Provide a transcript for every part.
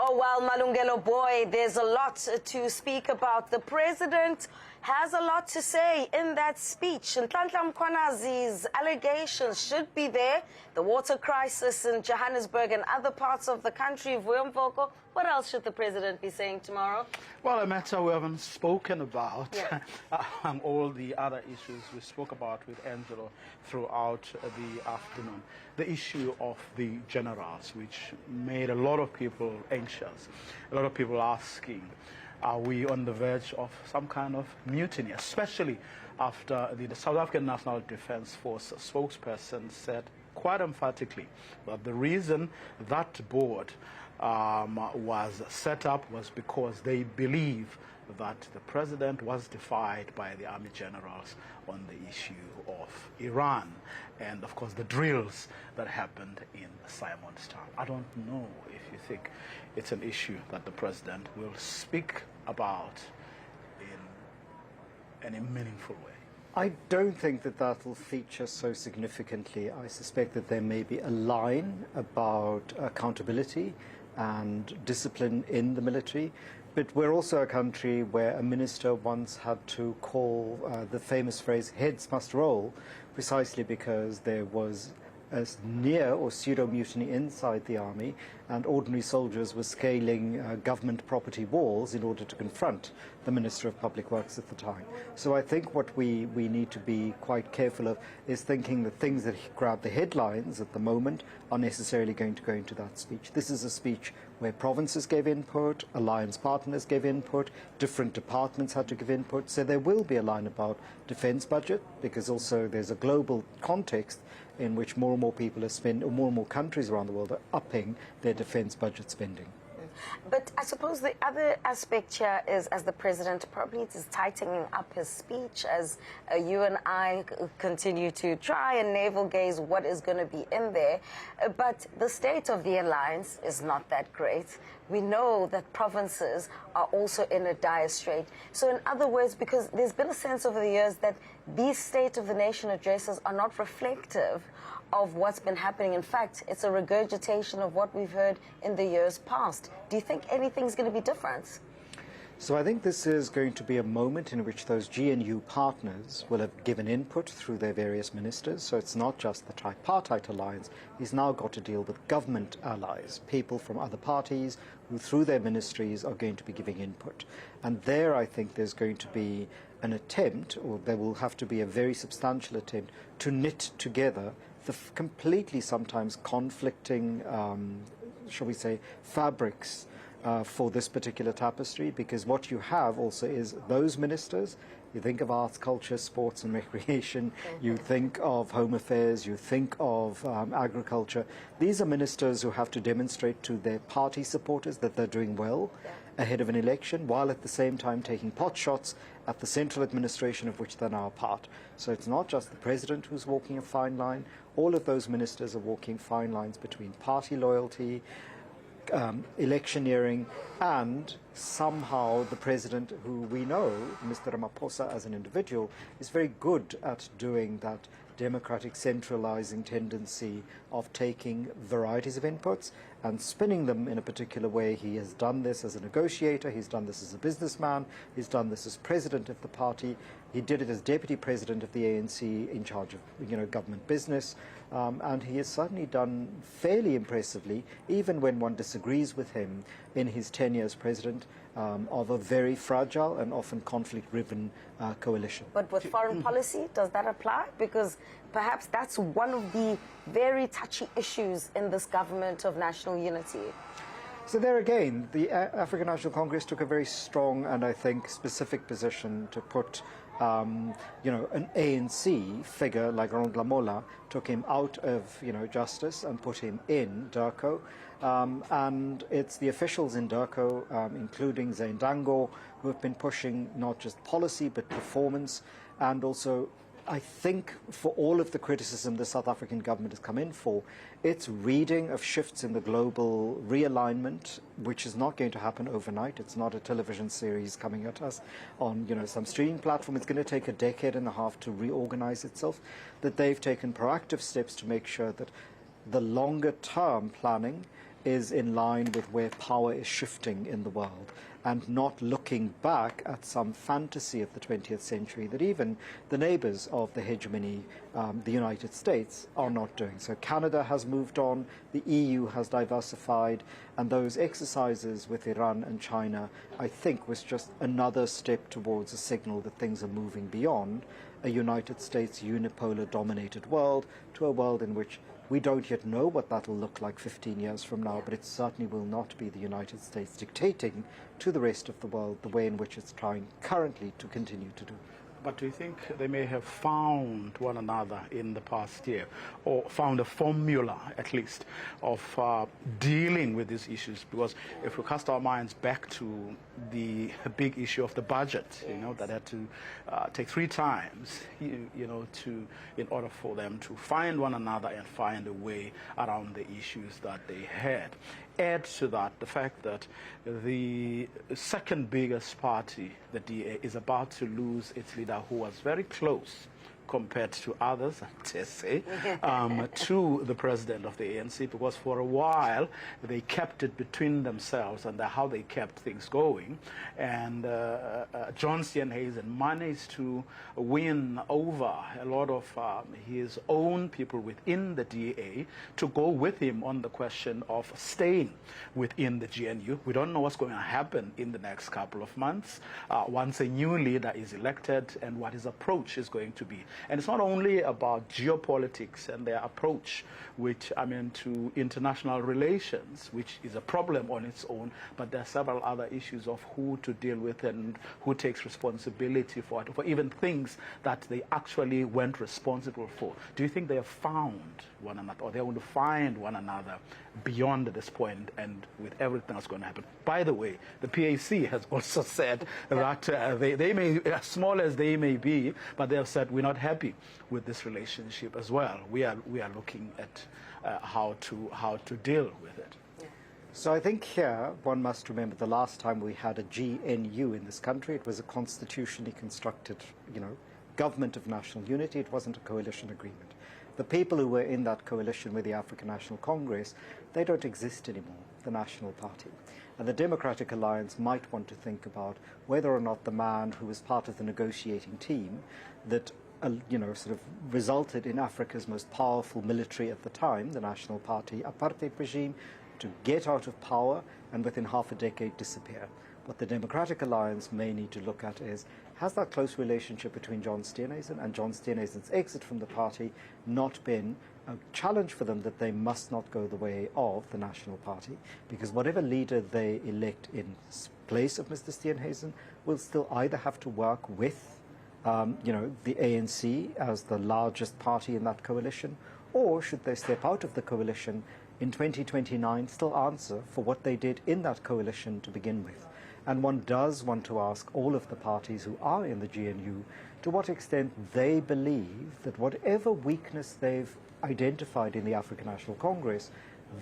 Oh, well, Malungelo boy, there's a lot to speak about. The president has a lot to say in that speech. Nhlanhla Mkhwanazi's allegations should be there. The water crisis in Johannesburg and other parts of the country. Vuyo, Mvoko, what else should the president be saying tomorrow? Well, a matter we haven't spoken about, all the other issues we spoke about with Angelo throughout the afternoon. The issue of the generals, which made a lot of people anxious, a lot of people asking, are we on the verge of some kind of mutiny, especially after the South African National Defence Force spokesperson said quite emphatically that the reason that board was set up was because they believe that the president was defied by the army generals on the issue of Iran and, of course, the drills that happened in Simonstown. I don't know if you think it's an issue that the president will speak about in any meaningful way. I don't think that that will feature so significantly. I suspect that there may be a line about accountability and discipline in the military. But we're also a country where a minister once had to call the famous phrase, heads must roll, precisely because there was a near or pseudo-mutiny inside the army, and ordinary soldiers were scaling government property walls in order to confront the Minister of Public Works at the time. So I think what we need to be quite careful of is thinking that things that grab the headlines at the moment are necessarily going to go into that speech. This is a speech where provinces gave input, alliance partners gave input, different departments had to give input. So there will be a line about defence budget, because also there's a global context in which more and more people are spending, or more and more countries around the world are upping their defence budget spending. But I suppose the other aspect here is, as the president probably is tightening up his speech, as you and I continue to try and navel gaze what is going to be in there. But the state of the alliance is not that great. We know that provinces are also in a dire strait. So in other words, because there's been a sense over the years that these State of the Nation addresses are not reflective of what's been happening. In fact, it's a regurgitation of what we've heard in the years past. Do you think anything's going to be different? So I think this is going to be a moment in which those GNU partners will have given input through their various ministers. So it's not just the tripartite alliance. He's now got to deal with government allies, people from other parties who through their ministries are going to be giving input. And there I think there's going to be an attempt, or there will have to be a very substantial attempt, to knit together the completely sometimes conflicting, shall we say, fabrics for this particular tapestry, because what you have also is those ministers. You think of arts, culture, sports and recreation, you think of home affairs, you think of agriculture. These are ministers who have to demonstrate to their party supporters that they're doing well ahead of an election, while at the same time taking pot shots at the central administration of which they're now a part. So it's not just the president who's walking a fine line. All of those ministers are walking fine lines between party loyalty, electioneering, and somehow the president, who we know, Mr. Ramaphosa as an individual, is very good at doing that democratic centralizing tendency of taking varieties of inputs and spinning them in a particular way. He has done this as a negotiator, he's done this as a businessman, he's done this as president of the party, he did it as deputy president of the ANC in charge of government business, and he has certainly done fairly impressively, even when one disagrees with him in his tenure as president of a very fragile and often conflict-riven coalition. But with foreign policy, does that apply? Because perhaps that's one of the very touchy issues in this government of national unity. So there again, the African National Congress took a very strong and I think specific position to put an ANC figure like Ronald Lamola, took him out of justice and put him in DIRCO. And it's the officials in DIRCO, including Ziyanda Ngcobo, who have been pushing not just policy but performance, and also I think for all of the criticism the South African government has come in for, its reading of shifts in the global realignment, which is not going to happen overnight. It's not a television series coming at us on some streaming platform. It's going to take a decade and a half to reorganize itself, that they've taken proactive steps to make sure that the longer term planning is in line with where power is shifting in the world, and not looking back at some fantasy of the 20th century that even the neighbors of the hegemony, the United States, are not doing. So Canada has moved on, the EU has diversified, and those exercises with Iran and China, I think, was just another step towards a signal that things are moving beyond a United States unipolar-dominated world to a world in which we don't yet know what that will look like 15 years from now, but it certainly will not be the United States dictating to the rest of the world the way in which it's trying currently to continue to do. But do you think they may have found one another in the past year, or found a formula, at least, of dealing with these issues? Because if we cast our minds back to the big issue of the budget, you know, that had to take 3 times, in order for them to find one another and find a way around the issues that they had. Add to that the fact that the second biggest party, the DA, is about to lose its leader, who was very close compared to others, I say, to the president of the ANC, because for a while they kept it between themselves, and how they kept things going. And John Steenhuisen managed to win over a lot of his own people within the DA to go with him on the question of staying within the GNU. We don't know what's going to happen in the next couple of months once a new leader is elected, and what his approach is going to be. And it's not only about geopolitics and their approach, to international relations, which is a problem on its own, but there are several other issues of who to deal with and who takes responsibility for it, for even things that they actually weren't responsible for. Do you think they have found one another, or they're going to find one another beyond this point and with everything that's going to happen? By the way, the PAC has also said that they may, as small as they may be, but they have said we're not happy with this relationship as well. We are looking at how to deal with it. So I think here one must remember the last time we had a GNU in this country, it was a constitutionally constructed, government of national unity. It wasn't a coalition agreement. The people who were in that coalition with the African National Congress, they don't exist anymore, the National Party. And the Democratic Alliance might want to think about whether or not the man who was part of the negotiating team that sort of resulted in Africa's most powerful military at the time, the National Party apartheid regime, to get out of power and within half a decade disappear. What the Democratic Alliance may need to look at is, has that close relationship between John Steenhuisen and John Steenhuisen's exit from the party not been a challenge for them that they must not go the way of the National Party? Because whatever leader they elect in place of Mr. Steenhuisen will still either have to work with the ANC as the largest party in that coalition, or should they step out of the coalition in 2029, still answer for what they did in that coalition to begin with. And one does want to ask all of the parties who are in the GNU to what extent they believe that whatever weakness they've identified in the African National Congress,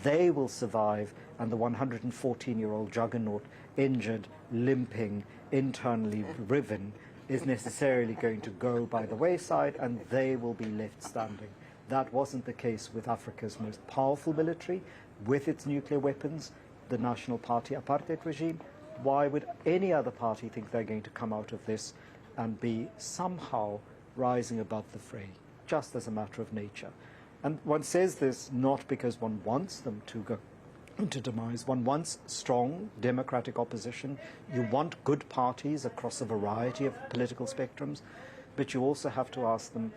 they will survive, and the 114-year-old juggernaut, injured, limping, internally riven, is necessarily going to go by the wayside, and they will be left standing. That wasn't the case with Africa's most powerful military, with its nuclear weapons, the National Party apartheid regime. Why would any other party think they're going to come out of this and be somehow rising above the fray, just as a matter of nature? And one says this not because one wants them to go into demise. One wants strong democratic opposition. You want good parties across a variety of political spectrums, but you also have to ask them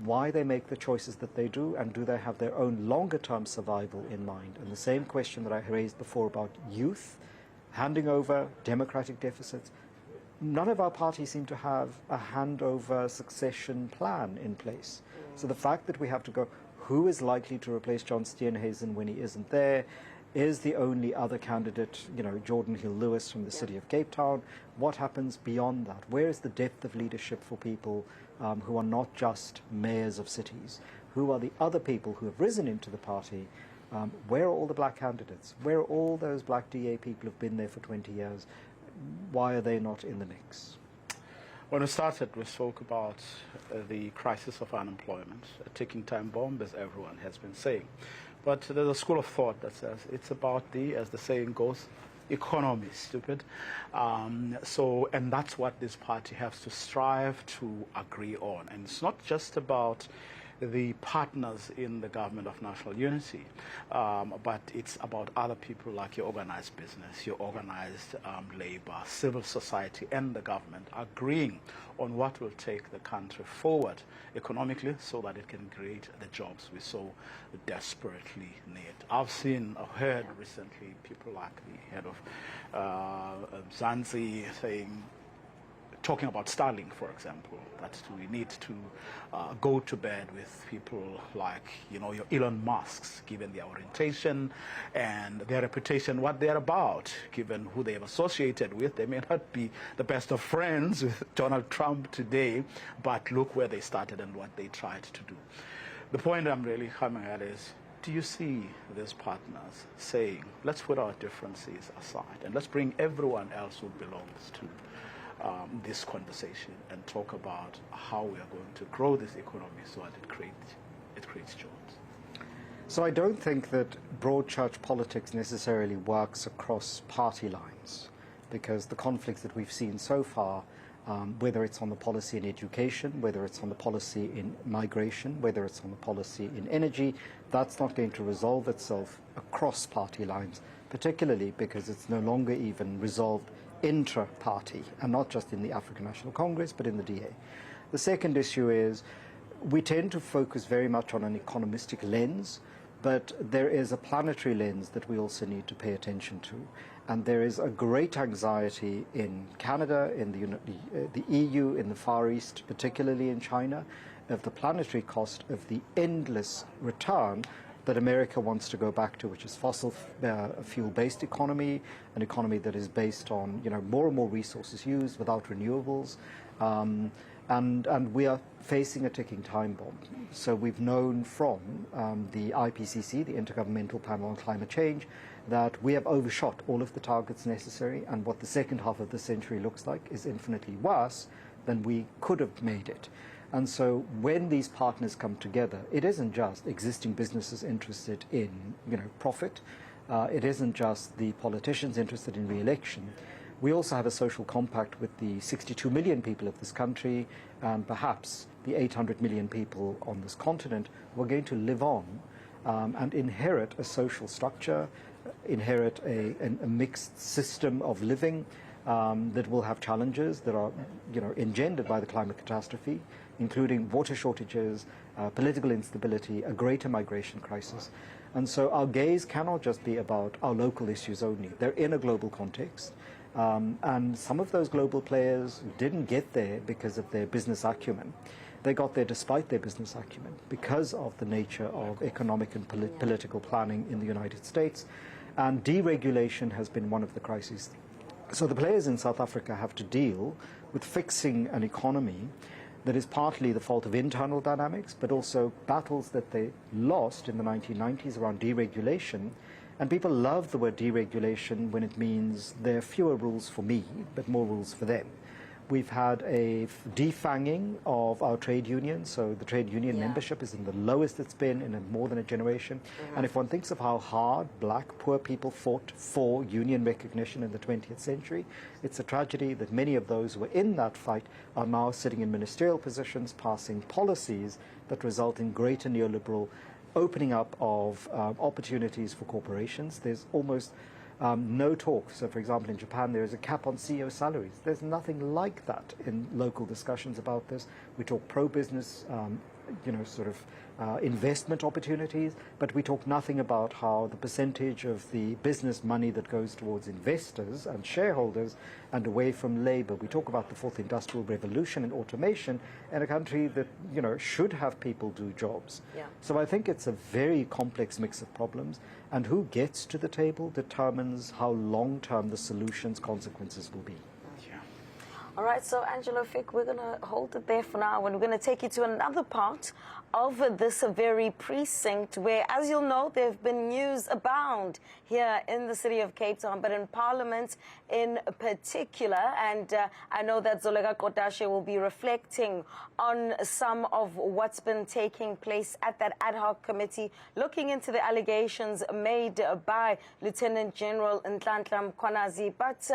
why they make the choices that they do, and do they have their own longer-term survival in mind? And the same question that I raised before about youth, handing over democratic deficits, none of our parties seem to have a handover succession plan in place. So the fact that we have to go, who is likely to replace John Steenhuisen when he isn't there? Is the only other candidate, Jordan Hill-Lewis from the city of Cape Town? What happens beyond that? Where is the depth of leadership for people who are not just mayors of cities? Who are the other people who have risen into the party? Where are all the black candidates? Where are all those black DA people who've been there for 20 years? Why are they not in the mix? When we started, we spoke about the crisis of unemployment, a ticking time bomb, as everyone has been saying. But there's a school of thought that says it's about as the saying goes, economy, stupid. And that's what this party has to strive to agree on. And it's not just about the partners in the government of national unity, but it's about other people like your organized business, your organized labor, civil society, and the government agreeing on what will take the country forward economically so that it can create the jobs we so desperately need. I've heard recently people like the head of Zanzi talking about Starlink, for example, that we need to go to bed with people like, your Elon Musks, given their orientation and their reputation, what they're about, given who they have associated with. They may not be the best of friends with Donald Trump today, but look where they started and what they tried to do. The point I'm really coming at is, do you see these partners saying, let's put our differences aside and let's bring everyone else who belongs to this conversation and talk about how we are going to grow this economy so that it creates jobs? So I don't think that broad church politics necessarily works across party lines, because the conflicts that we've seen so far, whether it's on the policy in education, whether it's on the policy in migration, whether it's on the policy in energy, that's not going to resolve itself across party lines, particularly because it's no longer even resolved intra-party, and not just in the African National Congress, but in the DA. The second issue is we tend to focus very much on an economistic lens, but there is a planetary lens that we also need to pay attention to. And there is a great anxiety in Canada, in the EU, in the Far East, particularly in China, of the planetary cost of the endless return that America wants to go back to, which is fossil fuel-based economy, an economy that is based on more and more resources used without renewables, and we are facing a ticking time bomb. So we've known from the IPCC, the Intergovernmental Panel on Climate Change, that we have overshot all of the targets necessary, and what the second half of the century looks like is infinitely worse than we could have made it. And so when these partners come together, it isn't just existing businesses interested in profit. It isn't just the politicians interested in re-election. We also have a social compact with the 62 million people of this country and perhaps the 800 million people on this continent who are going to live on and inherit a social structure, inherit a mixed system of living that will have challenges that are engendered by the climate catastrophe, including water shortages, political instability, a greater migration crisis. And so our gaze cannot just be about our local issues only. They're in a global context. And some of those global players didn't get there because of their business acumen. They got there despite their business acumen, because of the nature of economic and political planning in the United States. And deregulation has been one of the crises. So the players in South Africa have to deal with fixing an economy that is partly the fault of internal dynamics, but also battles that they lost in the 1990s around deregulation. And people love the word deregulation when it means there are fewer rules for me, but more rules for them. We've had a defanging of our trade unions, so the trade union membership is in the lowest it's been in more than a generation. And if one thinks of how hard black poor people fought for union recognition in the 20th century, it's a tragedy that many of those who were in that fight are now sitting in ministerial positions, passing policies that result in greater neoliberal opening up of opportunities for corporations. There's almost no talk. So, for example, in Japan, there is a cap on CEO salaries. There's nothing like that in local discussions about this. We talk pro-business, investment opportunities, but we talk nothing about how the percentage of the business money that goes towards investors and shareholders and away from labor. We talk about the fourth industrial revolution and automation in a country that, should have people do jobs. Yeah. So I think it's a very complex mix of problems, and who gets to the table determines how long-term the solution's consequences will be. All right, so Angelo Fick, we're going to hold it there for now, and we're going to take you to another part of this very precinct where, as you'll know, there have been news abound here in the city of Cape Town, but in Parliament in particular. And I know that Zoleka Kotashe will be reflecting on some of what's been taking place at that ad hoc committee, looking into the allegations made by Lieutenant General Nhlanhla Mkhwanazi. But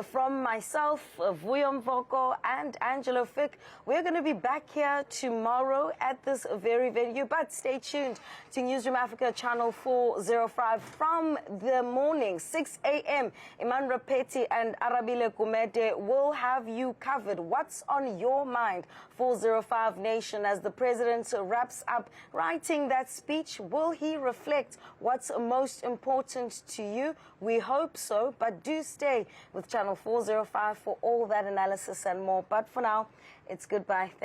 from myself, Vuyo, Mvoko, and Angelo Fick, we're going to be back here tomorrow at this very venue. But stay tuned to Newzroom Afrika channel 405 from the morning, 6 a.m. Iman Rapeti and Arabile Kumete will have you covered. What's on your mind? 405 Nation, as the president wraps up writing that speech, will he reflect what's most important to you? We hope so, but do stay with channel 405 for all that analysis and more. But for now, it's goodbye.